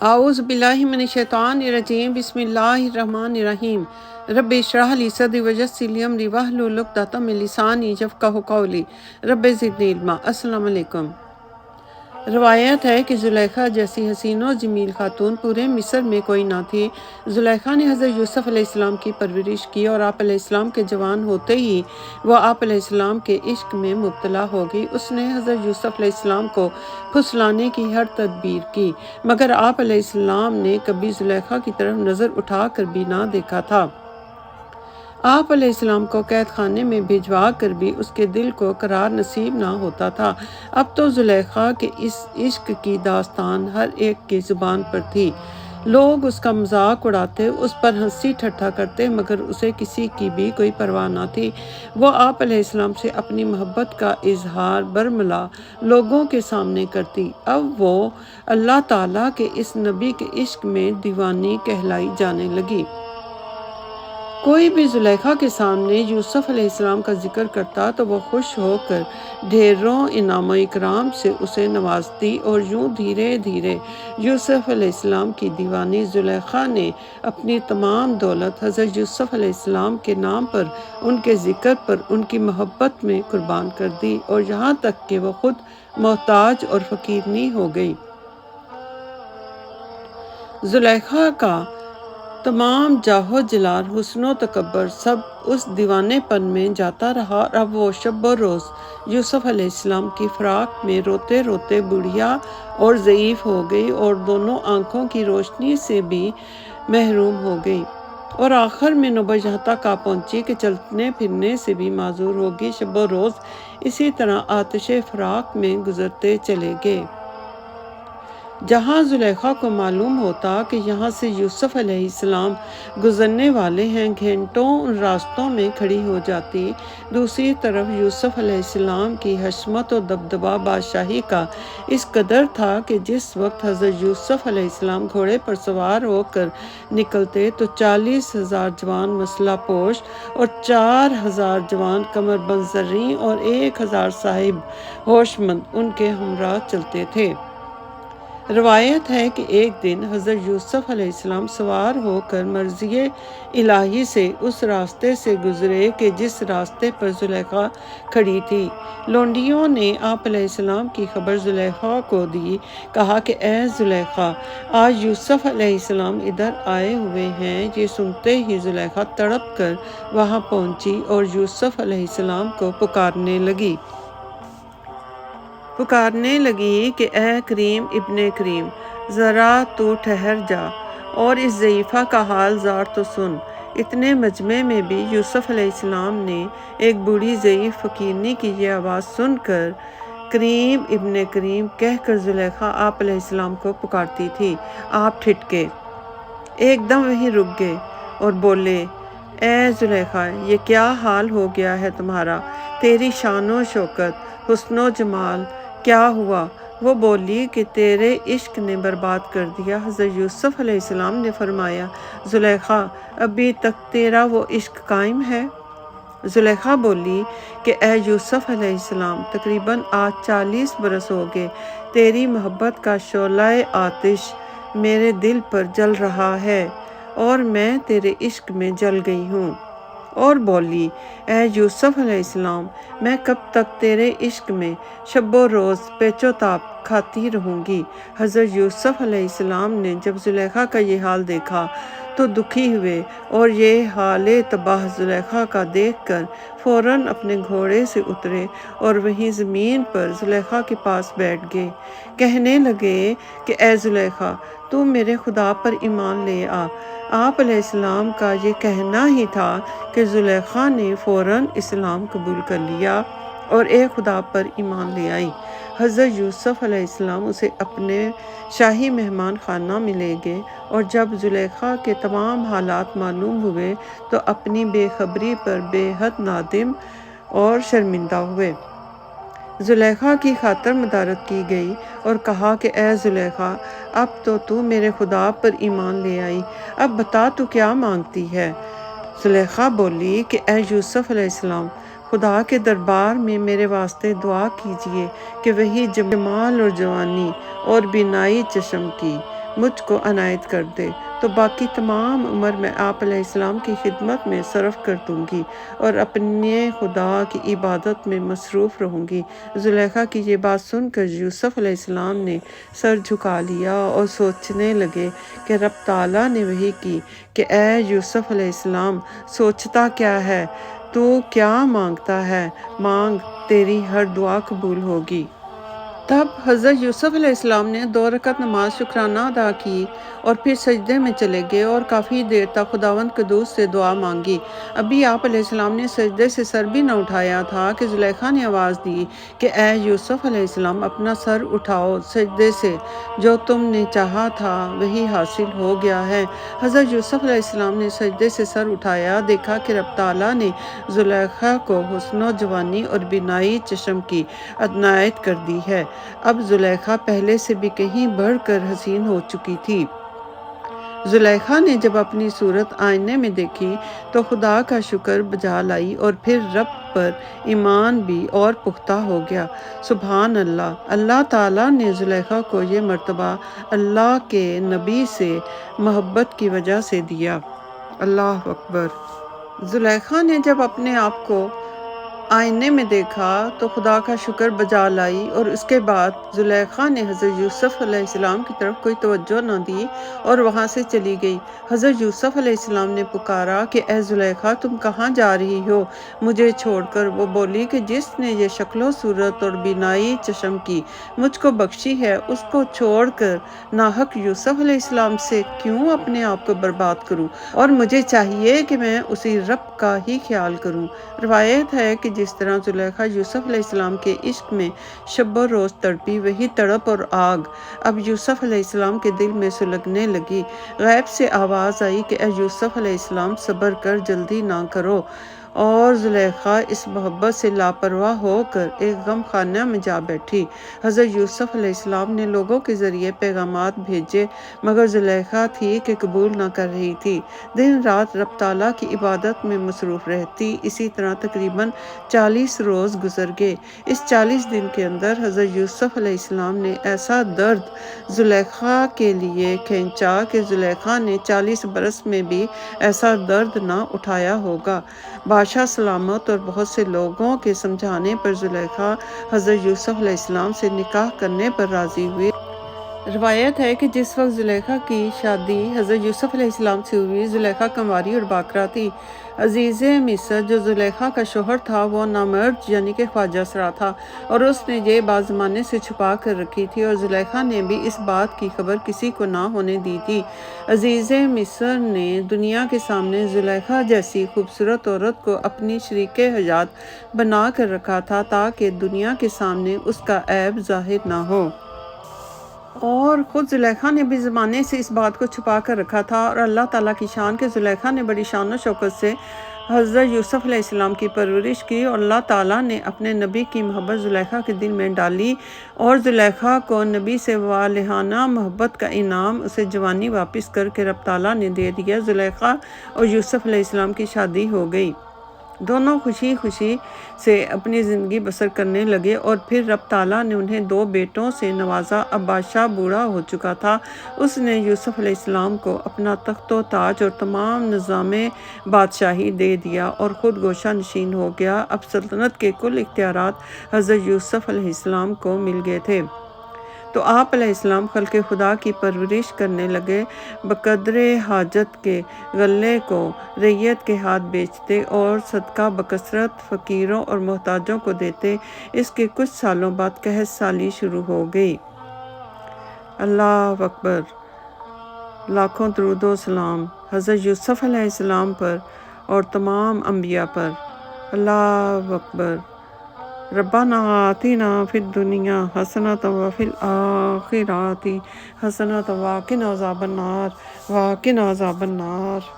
اعوذ باللہ من الشیطان الرجیم بسم اللہ الرحمن الرحیم رب اشرح لی صدری ویسر لی امری واحلل عقدۃ من لسانی یفقہوا قولی رب زدنی علما۔ السلام علیکم۔ روایت ہے کہ زلیخا جیسی حسین و جمیل خاتون پورے مصر میں کوئی نہ تھی۔ زلیخا نے حضرت یوسف علیہ السلام کی پرورش کی اور آپ علیہ السلام کے جوان ہوتے ہی وہ آپ علیہ السلام کے عشق میں مبتلا ہو گئی۔ اس نے حضرت یوسف علیہ السلام کو پھسلانے کی ہر تدبیر کی، مگر آپ علیہ السلام نے کبھی زلیخا کی طرف نظر اٹھا کر بھی نہ دیکھا تھا۔ آپ علیہ السلام کو قید خانے میں بھجوا کر بھی اس کے دل کو قرار نصیب نہ ہوتا تھا۔ اب تو زلیخا کے اس عشق کی داستان ہر ایک کی زبان پر تھی۔ لوگ اس کا مذاق اڑاتے، اس پر ہنسی ٹھٹھا کرتے، مگر اسے کسی کی بھی کوئی پرواہ نہ تھی۔ وہ آپ علیہ السلام سے اپنی محبت کا اظہار برملا لوگوں کے سامنے کرتی۔ اب وہ اللہ تعالیٰ کے اس نبی کے عشق میں دیوانی کہلائی جانے لگی۔ کوئی بھی زلیخا کے سامنے یوسف علیہ السلام کا ذکر کرتا تو وہ خوش ہو کر ڈھیروں انعام و اکرام سے اسے نوازتی، اور یوں دھیرے دھیرے یوسف علیہ السلام کی دیوانی زلیخا نے اپنی تمام دولت حضرت یوسف علیہ السلام کے نام پر، ان کے ذکر پر، ان کی محبت میں قربان کر دی، اور یہاں تک کہ وہ خود محتاج اور فقیرنی ہو گئی۔ زلیخا کا تمام جاہ و جلال، حسن و تکبر سب اس دیوانے پن میں جاتا رہا، اور اب وہ شب و روز یوسف علیہ السلام کی فراق میں روتے روتے بوڑھیا اور ضعیف ہو گئی، اور دونوں آنکھوں کی روشنی سے بھی محروم ہو گئی، اور آخر میں نوبت یہاں تک آ پہنچی کہ چلنے پھرنے سے بھی معذور ہو گئی۔ شب و روز اسی طرح آتش فراق میں گزرتے چلے گئے۔ جہاں زلیخا کو معلوم ہوتا کہ یہاں سے یوسف علیہ السلام گزرنے والے ہیں، گھنٹوں ان راستوں میں کھڑی ہو جاتی۔ دوسری طرف یوسف علیہ السلام کی حشمت و دبدبہ بادشاہی کا اس قدر تھا کہ جس وقت حضرت یوسف علیہ السلام گھوڑے پر سوار ہو کر نکلتے تو 40,000 جوان مسلح پوش اور 4,000 جوان کمر بند زریں اور 1,000 صاحب ہوش مند ان کے ہمراہ چلتے تھے۔ روایت ہے کہ ایک دن حضرت یوسف علیہ السلام سوار ہو کر مرضی الہی سے اس راستے سے گزرے کہ جس راستے پر زلیخا کھڑی تھی۔ لونڈیوں نے آپ علیہ السلام کی خبر زلیخا کو دی، کہا کہ اے زلیخا، آج یوسف علیہ السلام ادھر آئے ہوئے ہیں۔ یہ سنتے ہی زلیخا تڑپ کر وہاں پہنچی اور یوسف علیہ السلام کو پکارنے لگی کہ اے کریم ابن کریم، ذرا تو ٹھہر جا اور اس ضعیفہ کا حال زار تو سن۔ اتنے مجمع میں بھی یوسف علیہ السلام نے ایک بوڑھی ضعیف فقیرنی کی یہ آواز سن کر کریم ابن کریم کہہ کر زلیخا آپ علیہ السلام کو پکارتی تھی۔ آپ ٹھٹکے، ایک دم وہیں رک گئے اور بولے، اے زلیخا، یہ کیا حال ہو گیا ہے تمہارا؟ تیری شان و شوکت، حسن و جمال کیا ہوا؟ وہ بولی کہ تیرے عشق نے برباد کر دیا۔ حضرت یوسف علیہ السلام نے فرمایا، زلیخا، ابھی تک تیرا وہ عشق قائم ہے؟ زلیخا بولی کہ اے یوسف علیہ السلام، تقریباً آج 40 برس ہو گئے، تیری محبت کا شعلہ آتش میرے دل پر جل رہا ہے اور میں تیرے عشق میں جل گئی ہوں۔ اور بولی، اے یوسف علیہ السلام، میں کب تک تیرے عشق میں شب و روز پیچ و تاب کھاتی رہوں گی؟ حضرت یوسف علیہ السلام نے جب زلیخا کا یہ حال دیکھا تو دکھی ہوئے، اور یہ حال تباہ زلیخا کا دیکھ کر فوراً اپنے گھوڑے سے اترے اور وہیں زمین پر زلیخا کے پاس بیٹھ گئے۔ کہنے لگے کہ اے زلیخا، تو میرے خدا پر ایمان لے آ۔ آپ علیہ السلام کا یہ کہنا ہی تھا کہ زلیخا نے فوراً اسلام قبول کر لیا اور ایک خدا پر ایمان لے آئی۔ حضرت یوسف علیہ السلام اسے اپنے شاہی مہمان خانہ میں لے گئے، اور جب زلیخا کے تمام حالات معلوم ہوئے تو اپنی بے خبری پر بے حد نادم اور شرمندہ ہوئے۔ زلیخا کی خاطر مدارت کی گئی اور کہا کہ اے زلیخا، اب تو میرے خدا پر ایمان لے آئی، اب بتا تو کیا مانگتی ہے؟ زلیخا بولی کہ اے یوسف علیہ السلام، خدا کے دربار میں میرے واسطے دعا کیجیے کہ وہی جمال اور جوانی اور بینائی چشم کی مجھ کو عنایت کر دے تو باقی تمام عمر میں آپ علیہ السلام کی خدمت میں صرف کر دوں گی اور اپنے خدا کی عبادت میں مصروف رہوں گی۔ زلیخا کی یہ بات سن کر یوسف علیہ السلام نے سر جھکا لیا اور سوچنے لگے کہ رب تعالیٰ نے وحی کی کہ اے یوسف علیہ السلام، سوچتا کیا ہے؟ تو کیا مانگتا ہے؟ مانگ، تیری ہر دعا قبول ہوگی۔ تب حضرت یوسف علیہ السلام نے 2 رکعت نماز شکرانہ ادا کی اور پھر سجدے میں چلے گئے اور کافی دیر تک خداوند قدوس سے دعا مانگی۔ ابھی آپ علیہ السلام نے سجدے سے سر بھی نہ اٹھایا تھا کہ زلیخا نے آواز دی کہ اے یوسف علیہ السلام، اپنا سر اٹھاؤ سجدے سے، جو تم نے چاہا تھا وہی حاصل ہو گیا ہے۔ حضرت یوسف علیہ السلام نے سجدے سے سر اٹھایا، دیکھا کہ رب تعالیٰ نے زلیخا کو حسن و جوانی اور بینائی چشم کی عنایت کر دی ہے۔ اب زلیخا پہلے سے بھی کہیں بڑھ کر حسین ہو چکی تھی۔ زلیخا نے جب اپنی صورت آئینے میں دیکھی تو خدا کا شکر بجا لائی اور پھر رب پر ایمان بھی اور پختہ ہو گیا۔ سبحان اللہ! اللہ تعالیٰ نے زلیخا کو یہ مرتبہ اللہ کے نبی سے محبت کی وجہ سے دیا۔ اللہ اکبر! زلیخا نے جب اپنے آپ کو آئینے میں دیکھا تو خدا کا شکر بجا لائی اور اس کے بعد زلیخا نے حضرت یوسف علیہ السلام کی طرف کوئی توجہ نہ دی اور وہاں سے چلی گئی۔ حضرت یوسف علیہ السلام نے پکارا کہ اے زلیخا، تم کہاں جا رہی ہو مجھے چھوڑ کر؟ وہ بولی کہ جس نے یہ شکل و صورت اور بینائی چشم کی مجھ کو بخشی ہے، اس کو چھوڑ کر ناحق یوسف علیہ السلام سے کیوں اپنے آپ کو برباد کروں، اور مجھے چاہیے کہ میں اسی رب کا ہی خیال کروں۔ روایت ہے کہ جس طرح زلیخا یوسف علیہ السلام کے عشق میں شب و روز تڑپی، وہی تڑپ اور آگ اب یوسف علیہ السلام کے دل میں سلگنے لگی۔ غیب سے آواز آئی کہ اے یوسف علیہ السلام، صبر کر، جلدی نہ کرو، اور زلیخا اس محبت سے لاپرواہ ہو کر ایک غم خانہ میں جا بیٹھی۔ حضرت یوسف علیہ السلام نے لوگوں کے ذریعے پیغامات بھیجے مگر زلیخا تھی کہ قبول نہ کر رہی تھی۔ دن رات رب تعالیٰ کی عبادت میں مصروف رہتی۔ اسی طرح تقریباً 40 روز گزر گئے۔ اس 40 دن کے اندر حضرت یوسف علیہ السلام نے ایسا درد زلیخا کے لیے کھینچا کہ زلیخا نے 40 برس میں بھی ایسا درد نہ اٹھایا ہوگا۔ بادشاہ سلامت اور بہت سے لوگوں کے سمجھانے پر زلیخا حضرت یوسف علیہ السلام سے نکاح کرنے پر راضی ہوئی۔ روایت ہے کہ جس وقت زلیخا کی شادی حضرت یوسف علیہ السلام سے ہوئی، زلیخا کنواری اور باکرہ تھی۔ عزیز مصر جو زلیخا کا شوہر تھا وہ نامرد یعنی کہ خواجہ سرا تھا اور اس نے یہ بات زمانے سے چھپا کر رکھی تھی اور زلیخا نے بھی اس بات کی خبر کسی کو نہ ہونے دی تھی۔ عزیز مصر نے دنیا کے سامنے زلیخا جیسی خوبصورت عورت کو اپنی شریک حیات بنا کر رکھا تھا تاکہ دنیا کے سامنے اس کا عیب ظاہر نہ ہو۔ اور خود زلیخا نے بھی زمانے سے اس بات کو چھپا کر رکھا تھا اور اللہ تعالیٰ کی شان کہ زلیخا نے بڑی شان و شوکت سے حضرت یوسف علیہ السلام کی پرورش کی اور اللہ تعالیٰ نے اپنے نبی کی محبت زلیخا کے دل میں ڈالی اور زلیخا کو نبی سے والہانہ محبت کا انعام اسے جوانی واپس کر کے رب تعالیٰ نے دے دیا۔ زلیخا اور یوسف علیہ السلام کی شادی ہو گئی۔ دونوں خوشی خوشی سے اپنی زندگی بسر کرنے لگے اور پھر رب تعالیٰ نے انہیں 2 بیٹوں سے نوازا۔ اب بادشاہ بوڑھا ہو چکا تھا۔ اس نے یوسف علیہ السلام کو اپنا تخت و تاج اور تمام نظام بادشاہی دے دیا اور خود گوشہ نشین ہو گیا۔ اب سلطنت کے کل اختیارات حضرت یوسف علیہ السلام کو مل گئے تھے۔ تو آپ علیہ السلام خلق خدا کی پرورش کرنے لگے، بقدر حاجت کے غلے کو رعیت کے ہاتھ بیچتے اور صدقہ بکثرت فقیروں اور محتاجوں کو دیتے۔ اس کے کچھ سالوں بعد قحط سالی شروع ہو گئی۔ اللہ اکبر! لاکھوں درود و سلام حضرت یوسف علیہ السلام پر اور تمام انبیاء پر۔ اللہ اکبر! ربنا آتنا فی الدنیا حسنۃ وفی الآخرۃ حسنۃ وقنا عذاب النار